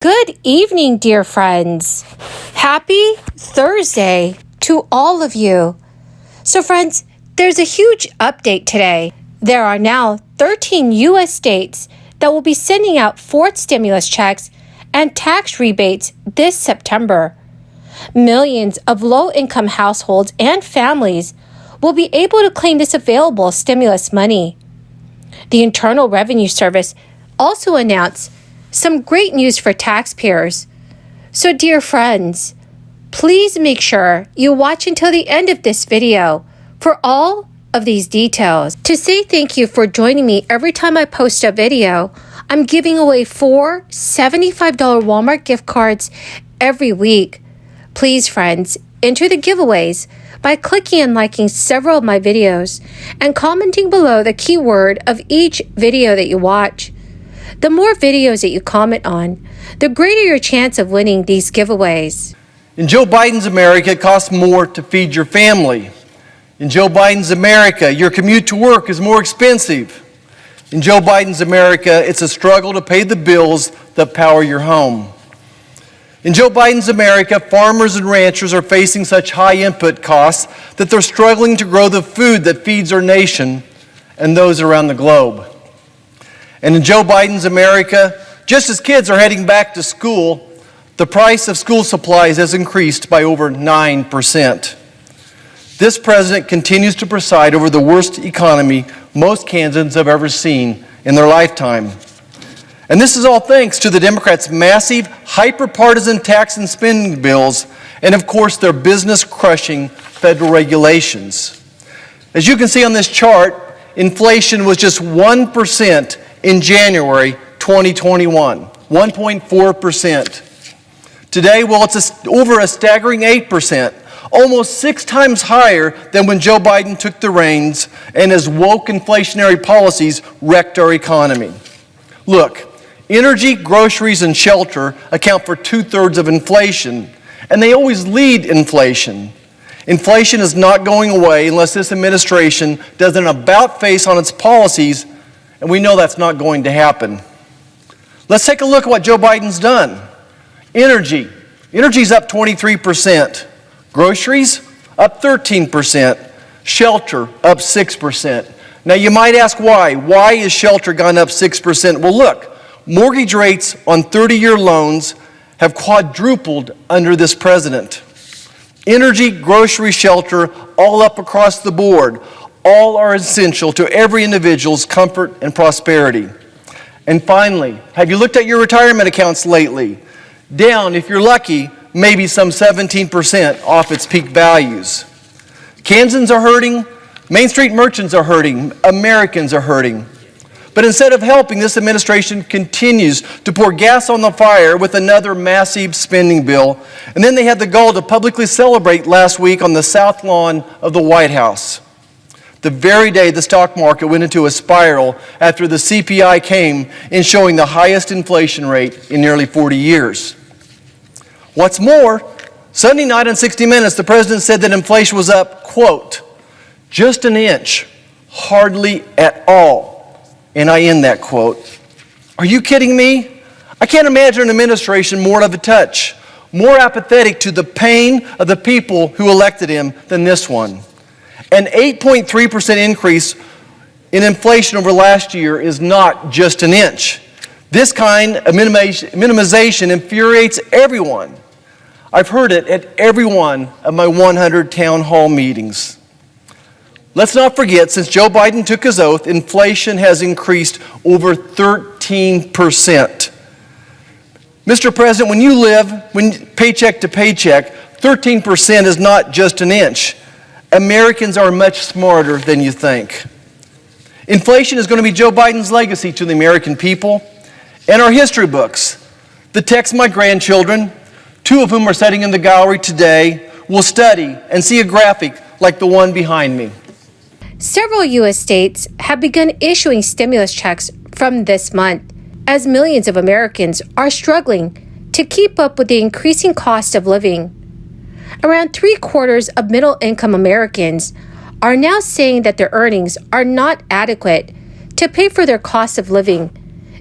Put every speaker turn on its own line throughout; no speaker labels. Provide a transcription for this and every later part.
Good evening, dear friends. Happy Thursday to all of you. So, friends, there's a huge update today. There are now 13 U.S. states that will be sending out fourth stimulus checks and tax rebates this September. Millions of low-income households and families will be able to claim this available stimulus money. The Internal Revenue Service also announced some great news for taxpayers. So, dear friends, please make sure you watch until the end of this video for all of these details. To say thank you for joining me every time I post a video, I'm giving away 4 $75 Walmart gift cards every week. Please, friends, enter the giveaways by clicking and liking several of my videos and commenting below the keyword of each video that you watch. The more videos that you comment on, the greater your chance of winning these giveaways.
In Joe Biden's America, it costs more to feed your family. In Joe Biden's America, your commute to work is more expensive. In Joe Biden's America, it's a struggle to pay the bills that power your home. In Joe Biden's America, farmers and ranchers are facing such high input costs that they're struggling to grow the food that feeds our nation and those around the globe. And in Joe Biden's America, just as kids are heading back to school, the price of school supplies has increased by over 9%. This president continues to preside over the worst economy most Kansans have ever seen in their lifetime. And this is all thanks to the Democrats' massive, hyper-partisan tax and spending bills, and of course their business-crushing federal regulations. As you can see on this chart, inflation was just 1% in January 2021, 1.4%. Today, well, it's over a staggering 8%, almost 6 times higher than when Joe Biden took the reins and his woke inflationary policies wrecked our economy. Look, energy, groceries, and shelter account for 2/3 of inflation, and they always lead inflation. Inflation is not going away unless this administration does an about-face on its policies, and we know that's not going to happen. Let's take a look at what Joe Biden's done. Energy's up 23%. Groceries, up 13%. Shelter, up 6%. Now you might ask why. Why is shelter gone up 6%? Well, look, mortgage rates on 30-year loans have quadrupled under this president. Energy, grocery, shelter, all up across the board. All are essential to every individual's comfort and prosperity. And finally, have you looked at your retirement accounts lately? Down, if you're lucky, maybe some 17% off its peak values. Kansans are hurting, Main Street merchants are hurting, Americans are hurting. But instead of helping, this administration continues to pour gas on the fire with another massive spending bill. And then they had the gall to publicly celebrate last week on the South Lawn of the White House, the very day the stock market went into a spiral after the CPI came in showing the highest inflation rate in nearly 40 years. What's more, Sunday night on 60 Minutes, the president said that inflation was up, quote, just an inch, hardly at all. And I end that quote. Are you kidding me? I can't imagine an administration more out of touch, more apathetic to the pain of the people who elected him than this one. An 8.3% increase in inflation over last year is not just an inch. This kind of minimization infuriates everyone. I've heard it at every one of my 100 town hall meetings. Let's not forget, since Joe Biden took his oath, inflation has increased over 13%. Mr. President, when you live paycheck to paycheck, 13% is not just an inch. Americans are much smarter than you think. Inflation is going to be Joe Biden's legacy to the American people and our history books. The text my grandchildren, 2 of whom are sitting in the gallery today, will study and see a graphic like the one behind me.
Several U.S. states have begun issuing stimulus checks from this month, as millions of Americans are struggling to keep up with the increasing cost of living. Around 3/4 of middle-income Americans are now saying that their earnings are not adequate to pay for their cost of living,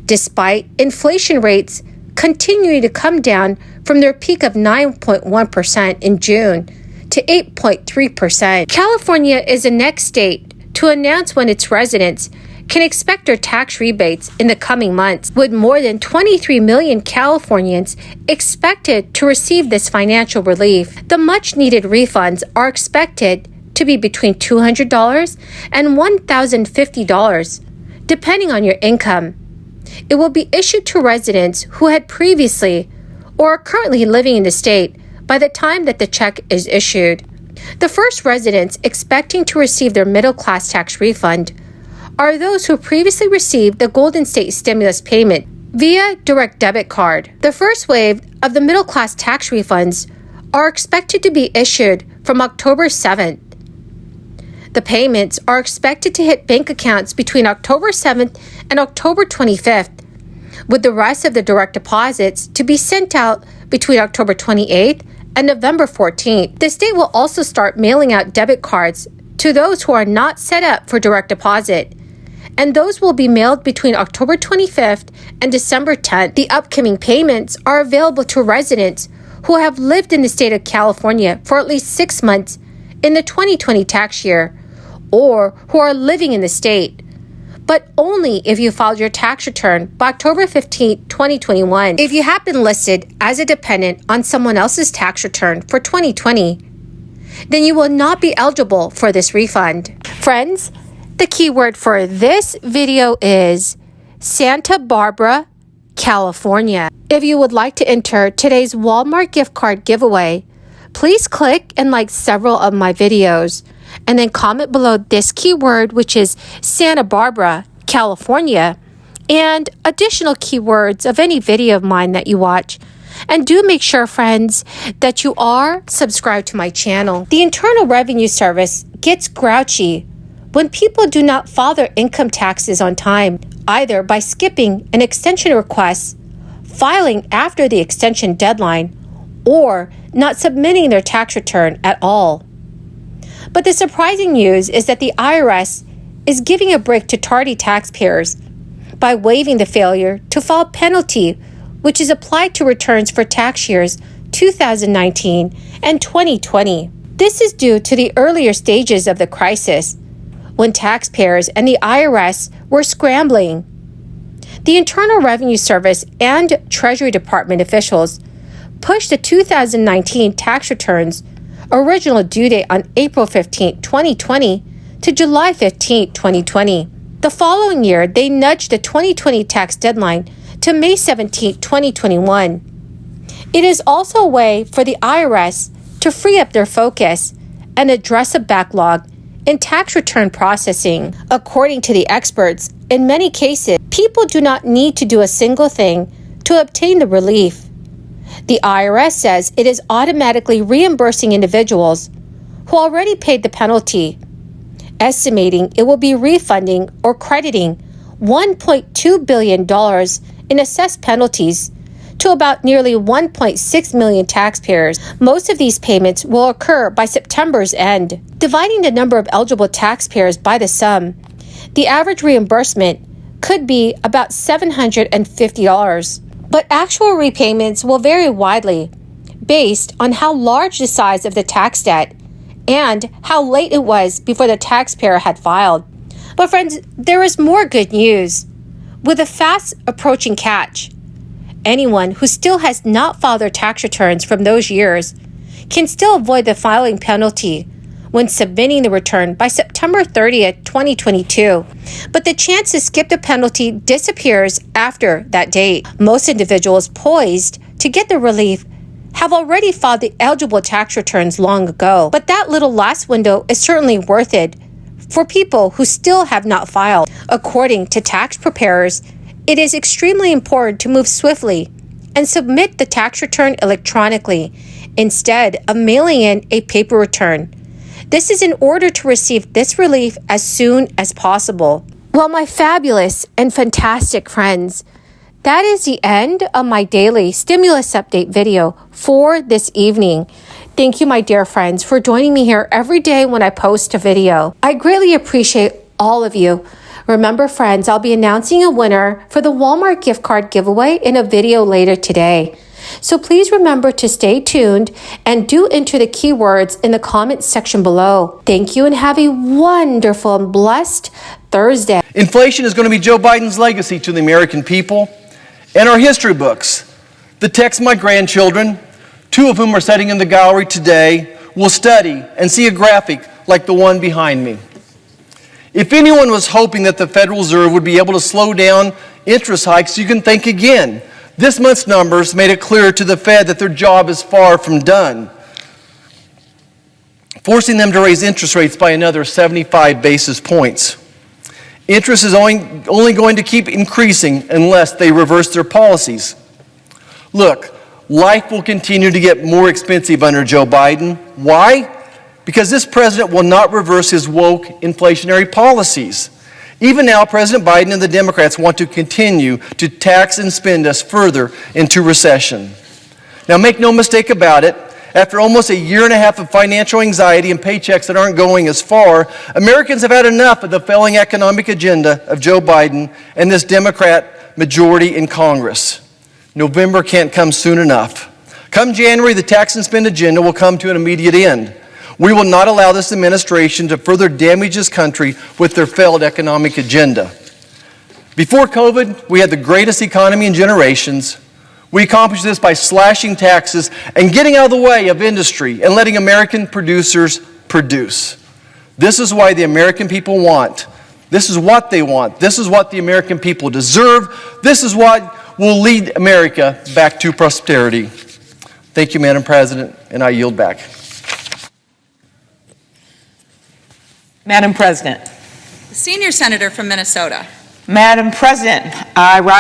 despite inflation rates continuing to come down from their peak of 9.1% in June to 8.3%. California is the next state to announce when its residents can expect their tax rebates in the coming months, with more than 23 million Californians expected to receive this financial relief. The much-needed refunds are expected to be between $200 and $1,050, depending on your income. It will be issued to residents who had previously or are currently living in the state by the time that the check is issued. The first residents expecting to receive their middle-class tax refund are those who previously received the Golden State stimulus payment via direct debit card. The first wave of the middle-class tax refunds are expected to be issued from October 7th. The payments are expected to hit bank accounts between October 7th and October 25th, with the rest of the direct deposits to be sent out between October 28th and November 14th. The state will also start mailing out debit cards to those who are not set up for direct deposit, and those will be mailed between October 25th and December 10th. The upcoming payments are available to residents who have lived in the state of California for at least 6 months in the 2020 tax year, or who are living in the state, but only if you filed your tax return by October 15, 2021. If you have been listed as a dependent on someone else's tax return for 2020, then you will not be eligible for this refund. Friends, the keyword for this video is Santa Barbara, California. If you would like to enter today's Walmart gift card giveaway, please click and like several of my videos, and then comment below this keyword, which is Santa Barbara, California, and additional keywords of any video of mine that you watch. And do make sure, friends, that you are subscribed to my channel. The Internal Revenue Service gets grouchy when people do not file their income taxes on time, either by skipping an extension request, filing after the extension deadline, or not submitting their tax return at all. But the surprising news is that the IRS is giving a break to tardy taxpayers by waiving the failure to file penalty, which is applied to returns for tax years 2019 and 2020. This is due to the earlier stages of the crisis, when taxpayers and the IRS were scrambling. The Internal Revenue Service and Treasury Department officials pushed the 2019 tax returns original due date on April 15, 2020 to July 15, 2020. The following year, they nudged the 2020 tax deadline to May 17, 2021. It is also a way for the IRS to free up their focus and address a backlog in tax return processing. According to the experts, in many cases, people do not need to do a single thing to obtain the relief. The IRS says it is automatically reimbursing individuals who already paid the penalty, estimating it will be refunding or crediting $1.2 billion in assessed penalties to about nearly 1.6 million taxpayers. Most of these payments will occur by September's end. Dividing the number of eligible taxpayers by the sum, the average reimbursement could be about $750. But actual repayments will vary widely based on how large the size of the tax debt and how late it was before the taxpayer had filed. But friends, there is more good news. With a fast approaching catch, anyone who still has not filed their tax returns from those years can still avoid the filing penalty when submitting the return by September 30th, 2022. But the chance to skip the penalty disappears after that date. Most individuals poised to get the relief have already filed the eligible tax returns long ago. But that little last window is certainly worth it for people who still have not filed. According to tax preparers, it is extremely important to move swiftly and submit the tax return electronically instead of mailing in a paper return. This is in order to receive this relief as soon as possible. Well, my fabulous and fantastic friends, that is the end of my daily stimulus update video for this evening. Thank you, my dear friends, for joining me here every day when I post a video. I greatly appreciate all of you Remember, friends, I'll be announcing a winner for the Walmart gift card giveaway in a video later today. So please remember to stay tuned and do enter the keywords in the comments section below. Thank you and have a wonderful and blessed Thursday.
Inflation is going to be Joe Biden's legacy to the American people and our history books. The text my grandchildren, 2 of whom are sitting in the gallery today, will study and see a graphic like the one behind me. If anyone was hoping that the Federal Reserve would be able to slow down interest hikes, you can think again. This month's numbers made it clear to the Fed that their job is far from done, forcing them to raise interest rates by another 75 basis points. Interest is only going to keep increasing unless they reverse their policies. Look, life will continue to get more expensive under Joe Biden. Why? Because this president will not reverse his woke inflationary policies. Even now, President Biden and the Democrats want to continue to tax and spend us further into recession. Now, make no mistake about it, after almost a year and a half of financial anxiety and paychecks that aren't going as far, Americans have had enough of the failing economic agenda of Joe Biden and this Democrat majority in Congress. November can't come soon enough. Come January, the tax and spend agenda will come to an immediate end. We will not allow this administration to further damage this country with their failed economic agenda. Before COVID, we had the greatest economy in generations. We accomplished this by slashing taxes and getting out of the way of industry and letting American producers produce. This is why the American people want. This is what they want. This is what the American people deserve. This is what will lead America back to prosperity. Thank you, Madam President, and I yield back.
Madam President.
The senior senator from Minnesota.
Madam President, I rise